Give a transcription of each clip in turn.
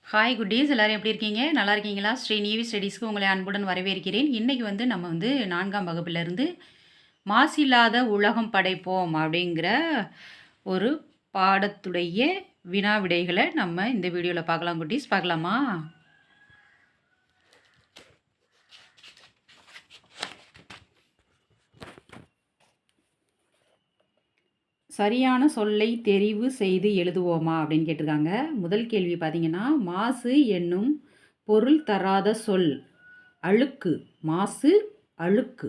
Hi குட்டீஸ் எல்லாரும் எப்படி இருக்கீங்க? நல்லா இருக்கீங்களா? ஸ்ரீ நீவி ஸ்டடீஸ்க்கு உங்களை அன்புடன் வரவேற்கிறேன். இன்னைக்கு நம்ம 4ஆம் வகுப்பிலிருந்து மாசில்லாத உலகம் படைப்போம் அப்படிங்கிற ஒரு பாடத்துடைய வினா விடைகளை நம்ம இந்த வீடியோவில் பார்க்கலாம் குட்டீஸ். பார்க்கலாமா? சரியான சொல்லை தெரிவு செய்து எழுதுவோமா அப்படின்னு கேட்டிருக்காங்க. முதல் கேள்வி பார்த்தீங்கன்னா, மாசு என்னும் பொருள் தராத சொல் அழுக்கு. மாசு அழுக்கு.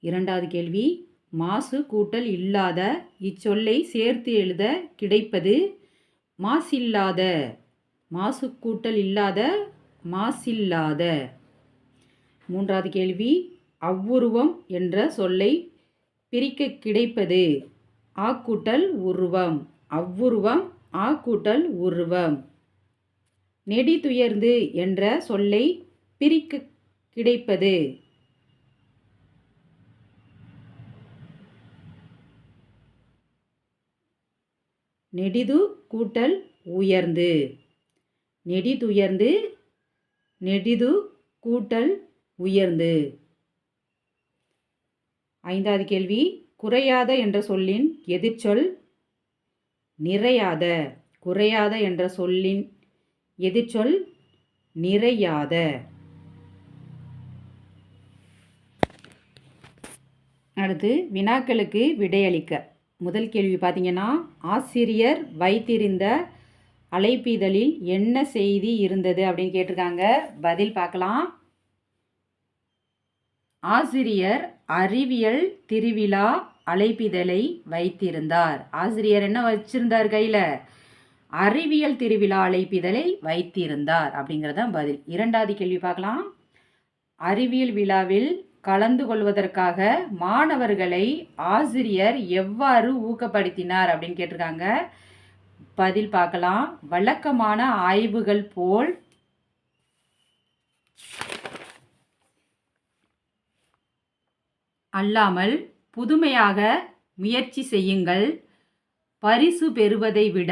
இரண்டாவது கேள்வி, மாசு கூட்டல் இல்லாத இச்சொல்லை சேர்த்து எழுத கிடைப்பது மாசில்லாத. மாசு கூட்டல் இல்லாத மாசில்லாத. மூன்றாவது கேள்வி, அவ்வுருவம் என்ற சொல்லை பிரிக்க கிடைப்பது ஆ கூட்டல் உருவம். அவ்வுருவம் ஆ கூட்டல் உருவம். நெடிதுயர்ந்து என்ற சொல்லை பிரிக்க கிடைப்பது நெடிது கூட்டல் உயர்ந்து. நெடிதுயர்ந்து நெடிது கூட்டல் உயர்ந்து. ஐந்தாவது கேள்வி, குறையாத என்ற சொல்லின் எதிர்ச்சொல் நிறையாத. குறையாத என்ற சொல்லின் எதிர்ச்சொல் நிறையாத. அடுத்து வினாக்களுக்கு விடையளிக்க. முதல் கேள்வி பார்த்தீங்கன்னா, ஆசிரியர் வைத்திருந்த அழைப்பிதழில் என்ன செய்தி இருந்தது அப்படின்னு கேட்டிருக்காங்க. பதில் பார்க்கலாம். ஆசிரியர் அறிவியல் திருவிழா அழைப்பிதழை வைத்திருந்தார். ஆசிரியர் என்ன வச்சிருந்தார் கையில்? அறிவியல் திருவிழா அழைப்பிதழை வைத்திருந்தார் அப்படிங்கிறத பதில். இரண்டாவது கேள்வி பார்க்கலாம். அறிவியல் விழாவில் கலந்து கொள்வதற்காக மாணவர்களை ஆசிரியர் எவ்வாறு ஊக்கப்படுத்தினார் அப்படின்னு கேட்டிருக்காங்க. பதில் பார்க்கலாம். வழக்கமான ஆய்வுகள் போல் அல்லாமல் புதுமையாக முயற்சி செய்யுங்கள். பரிசு பெறுவதை விட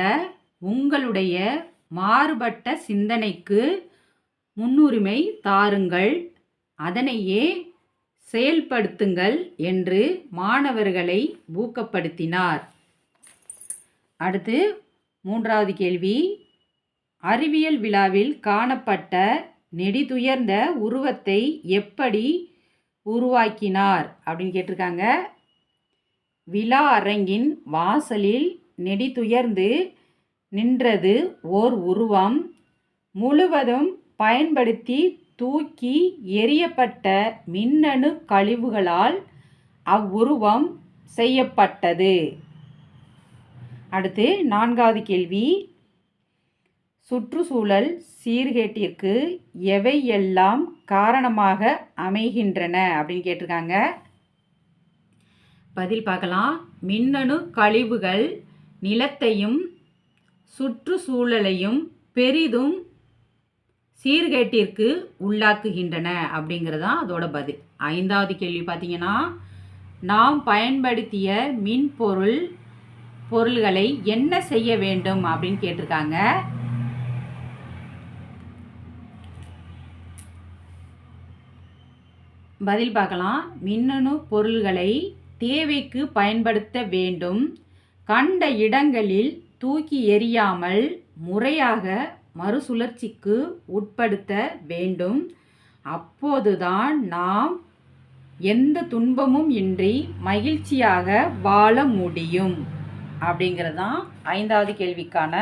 உங்களுடைய மாறுபட்ட சிந்தனைக்கு முன்னுரிமை தாருங்கள், அதனையே செயல்படுத்துங்கள் என்று மாணவர்களை ஊக்கப்படுத்தினார். அடுத்து மூன்றாவது கேள்வி, அறிவியல் விழாவில் காணப்பட்ட நெடிதுயர்ந்த உருவத்தை எப்படி உருவாக்கினார் அப்படின்னு கேட்டிருக்காங்க. விழா அரங்கின் வாசலில் நெடிதுயர்ந்து நின்றது ஓர் உருவம். முழுவதும் பயன்படுத்தி தூக்கி எறியப்பட்ட மின்னணு கழிவுகளால் அவ்வுருவம் செய்யப்பட்டது. அடுத்து நான்காவது கேள்வி, சுற்றுச்சூழல் சீர்கேட்டிற்கு எவையெல்லாம் காரணமாக அமைகின்றன அப்படின்னு கேட்டிருக்காங்க. பதில் பார்க்கலாம். மின்னணு கழிவுகள் நிலத்தையும் சுற்றுச்சூழலையும் பெரிதும் சீர்கேட்டிற்கு உள்ளாக்குகின்றன அப்படிங்கிறதான் அதோட பதில். ஐந்தாவது கேள்வி பார்த்தீங்கன்னா, நாம் பயன்படுத்திய பொருள்களை என்ன செய்ய வேண்டும் அப்படின்னு கேட்டிருக்காங்க. பதில் பார்க்கலாம். மின்னணு பொருள்களை தேவைக்கு பயன்படுத்த வேண்டும். கண்ட இடங்களில் தூக்கி எறியாமல் முறையாக மறுசுழற்சிக்கு உட்படுத்த வேண்டும். அப்போதுதான் நாம் எந்த துன்பமும் இன்றி மகிழ்ச்சியாக வாழ முடியும் அப்படிங்கிறதான் ஐந்தாவது கேள்விக்கான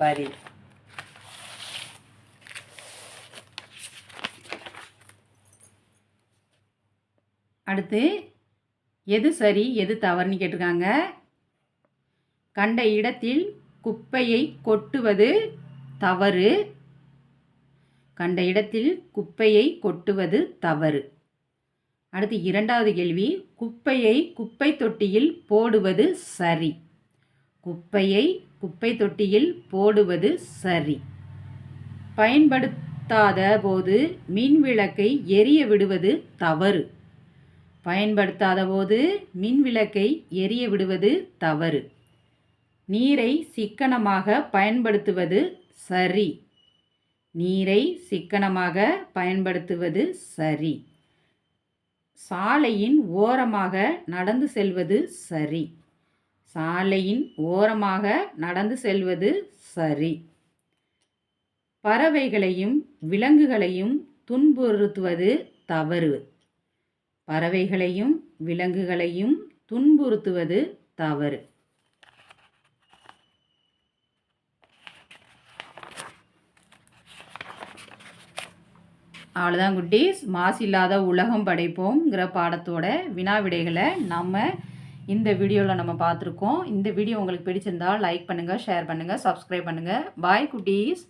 பதில். அடுத்து எது சரி எது தவறுன்னு கேட்டிருக்காங்க. கண்ட இடத்தில் குப்பையை கொட்டுவது தவறு. கண்ட இடத்தில் குப்பையை கொட்டுவது தவறு. அடுத்து இரண்டாவது கேள்வி, குப்பையை குப்பை தொட்டியில் போடுவது சரி. குப்பையை குப்பை தொட்டியில் போடுவது சரி. பயன்படுத்தாத போது மின் விளக்கை எரிய விடுவது தவறு. பயன்படுத்தாத போது மின் விளக்கை எரிய விடுவது தவறு. நீரை சிக்கனமாக பயன்படுத்துவது சரி. நீரை சிக்கனமாக பயன்படுத்துவது சரி. சாலையின் ஓரமாக நடந்து செல்வது சரி. சாலையின் ஓரமாக நடந்து செல்வது சரி. பறவைகளையும் விலங்குகளையும் துன்புறுத்துவது தவறு. பறவைகளையும் விலங்குகளையும் துன்புறுத்துவது தவறு. அவ்வளோதான் குட்டீஸ். மாசில்லாத உலகம் படைப்போம்ங்கிற பாடத்தோட வினா விடைகளை நம்ம இந்த வீடியோவில் நம்ம பார்த்துருக்கோம். இந்த வீடியோ உங்களுக்கு பிடிச்சிருந்தால் லைக் பண்ணுங்கள், ஷேர் பண்ணுங்கள், சப்ஸ்கிரைப் பண்ணுங்கள். பாய் குட்டீஸ்.